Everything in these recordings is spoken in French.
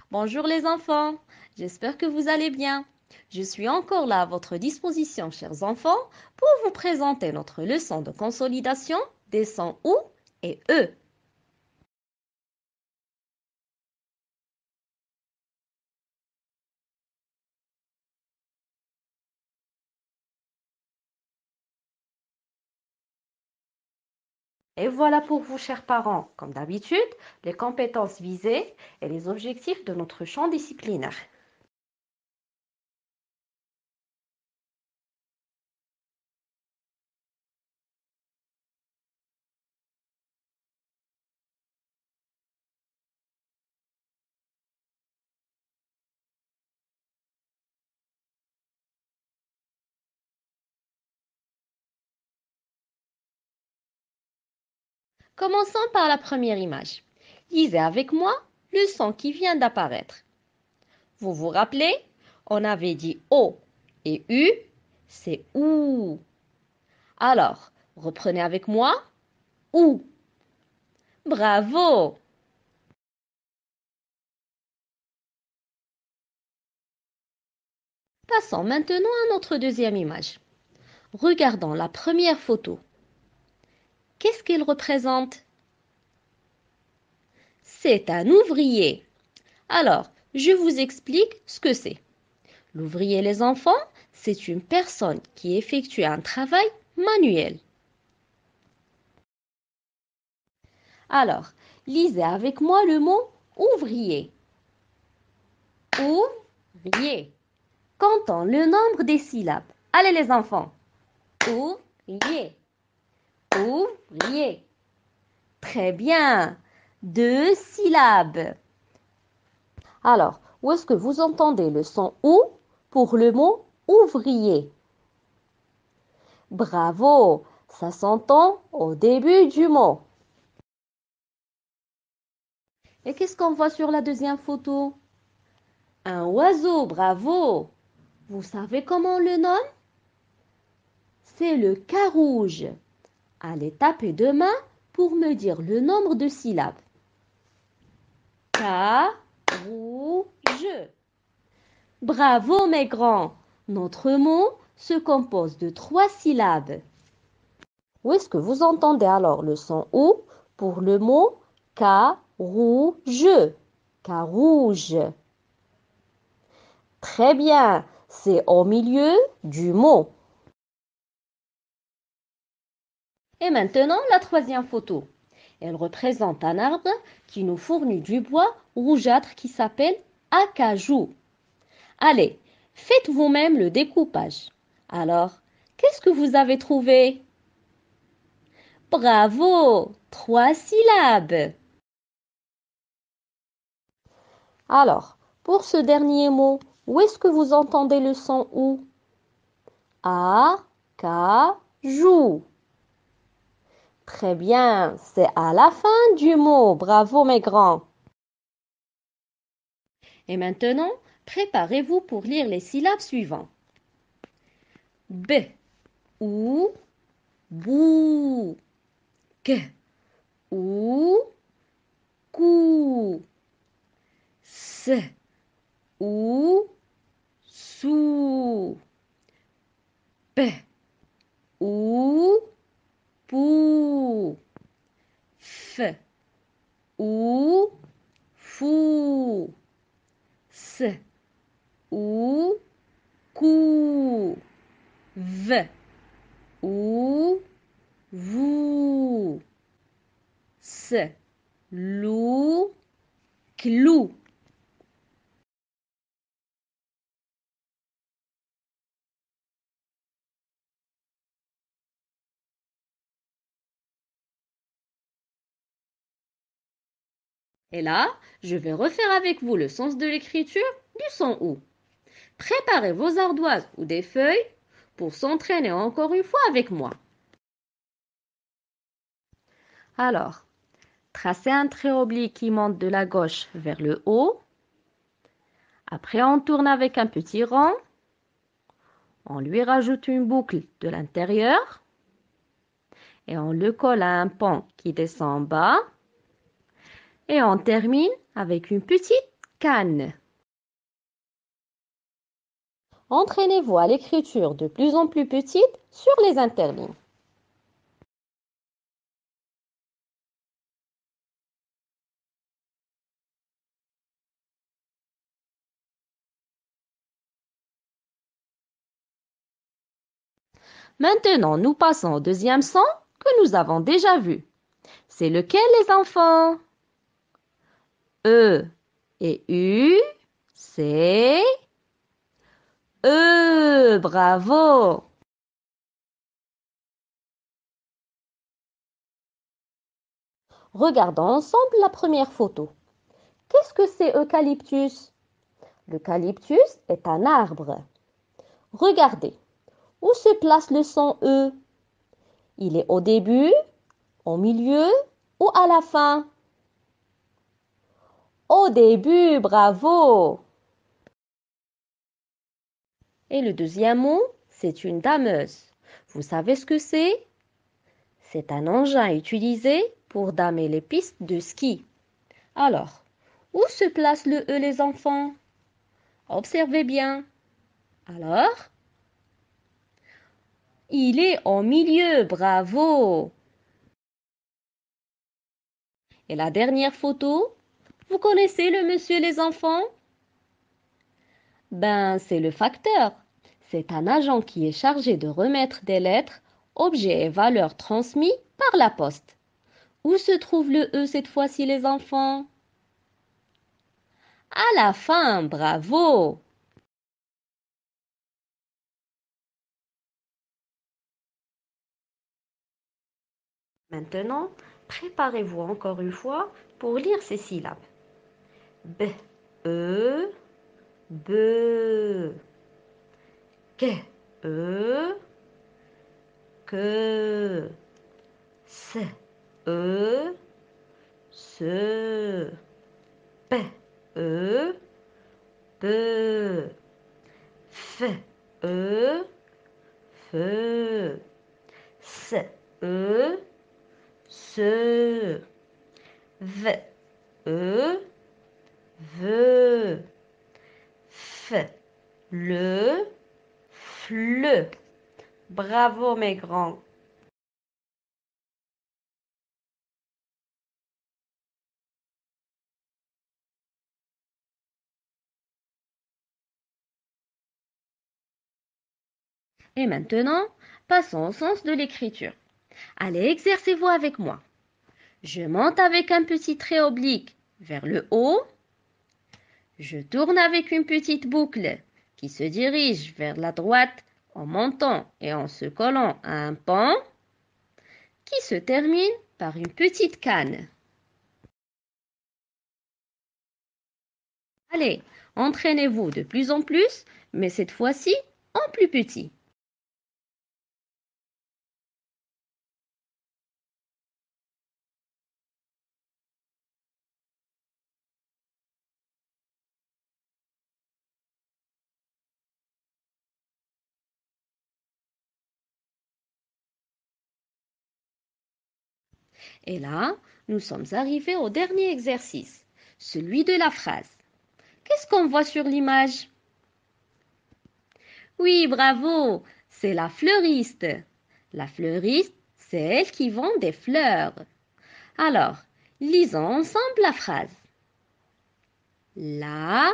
Bonjour les enfants, j'espère que vous allez bien. Je suis encore là à votre disposition, chers enfants, pour vous présenter notre leçon de consolidation des sons OU et E. Et voilà pour vous, chers parents, comme d'habitude, les compétences visées et les objectifs de notre champ disciplinaire. Commençons par la première image. Lisez avec moi le son qui vient d'apparaître. Vous vous rappelez, on avait dit O et U, c'est OU. Alors, reprenez avec moi. OU. Bravo! Passons maintenant à notre deuxième image. Regardons la première photo. Qu'est-ce qu'elle représente? C'est un ouvrier. Alors, je vous explique ce que c'est. L'ouvrier, les enfants, c'est une personne qui effectue un travail manuel. Alors, lisez avec moi le mot ouvrier. Ouvrier. Comptons le nombre des syllabes. Allez les enfants. Ouvrier. Ouvrier. Très bien. 2 syllabes. Alors, où est-ce que vous entendez le son OU pour le mot ouvrier? Bravo, ça s'entend au début du mot. Et qu'est-ce qu'on voit sur la deuxième photo? Un oiseau, bravo. Vous savez comment on le nomme? C'est le carouge. Allez taper deux mains pour me dire le nombre de syllabes. Carouge. Bravo mes grands. Notre mot se compose de 3 syllabes. Où est-ce que vous entendez alors le son OU pour le mot carouge? Carouge. Très bien, c'est au milieu du mot. Et maintenant, la troisième photo. Elle représente un arbre qui nous fournit du bois rougeâtre qui s'appelle acajou. Allez, faites vous-même le découpage. Alors, qu'est-ce que vous avez trouvé? Bravo, 3 syllabes. Alors, pour ce dernier mot, où est-ce que vous entendez le son OU? Acajou. Très bien, c'est à la fin du mot. Bravo mes grands. Et maintenant, préparez-vous pour lire les syllabes suivantes. B, ou, bou. G, ou, cou. S, ou, sou. P, ou, pou. F, ou, fou. S, ou, cou. V, ou, vous. S, lou, clou. Et là, je vais refaire avec vous le sens de l'écriture du son OU. Préparez vos ardoises ou des feuilles pour s'entraîner encore une fois avec moi. Alors, tracez un trait oblique qui monte de la gauche vers le haut. Après, on tourne avec un petit rond. On lui rajoute une boucle de l'intérieur. Et on le colle à un pan qui descend en bas. Et on termine avec une petite canne. Entraînez-vous à l'écriture de plus en plus petite sur les interlignes. Maintenant, nous passons au deuxième son que nous avons déjà vu. C'est lequel, les enfants? E et U, c'est E. Bravo! Regardons ensemble la première photo. Qu'est-ce que c'est eucalyptus? L'eucalyptus est un arbre. Regardez, où se place le son E? Il est au début, au milieu ou à la fin? Au début, bravo! Et le deuxième mot, c'est une dameuse. Vous savez ce que c'est? C'est un engin utilisé pour damer les pistes de ski. Alors, où se place le E, les enfants? Observez bien. Alors, il est au milieu, bravo! Et la dernière photo, vous connaissez le monsieur, les enfants? Ben, c'est le facteur. C'est un agent qui est chargé de remettre des lettres, objets et valeurs transmis par la poste. Où se trouve le E cette fois-ci, les enfants? À la fin, bravo! Maintenant, préparez-vous encore une fois pour lire ces syllabes. B, E, be. Que, E, que. Se, E, se. P, E, peu. F, E, feu. S, E, se. V, E, veut. F, le, fleu. Bravo mes grands. Et maintenant, passons au sens de l'écriture. Allez, exercez-vous avec moi. Je monte avec un petit trait oblique vers le haut. Je tourne avec une petite boucle qui se dirige vers la droite en montant et en se collant à un pan qui se termine par une petite canne. Allez, entraînez-vous de plus en plus, mais cette fois-ci en plus petit. Et là, nous sommes arrivés au dernier exercice, celui de la phrase. Qu'est-ce qu'on voit sur l'image? Oui, bravo, c'est la fleuriste. La fleuriste, c'est elle qui vend des fleurs. Alors, lisons ensemble la phrase. La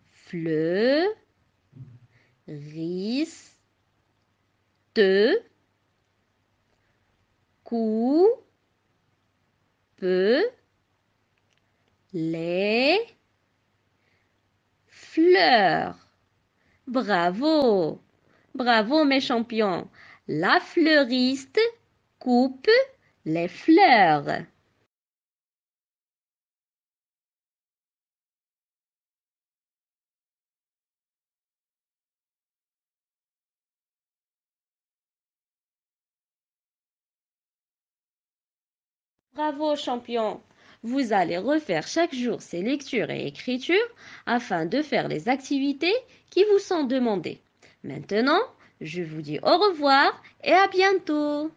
fleuriste coupe les fleurs. Bravo, bravo mes champions. La fleuriste coupe les fleurs. Bravo champion. Vous allez refaire chaque jour ces lectures et écritures afin de faire les activités qui vous sont demandées. Maintenant, je vous dis au revoir et à bientôt.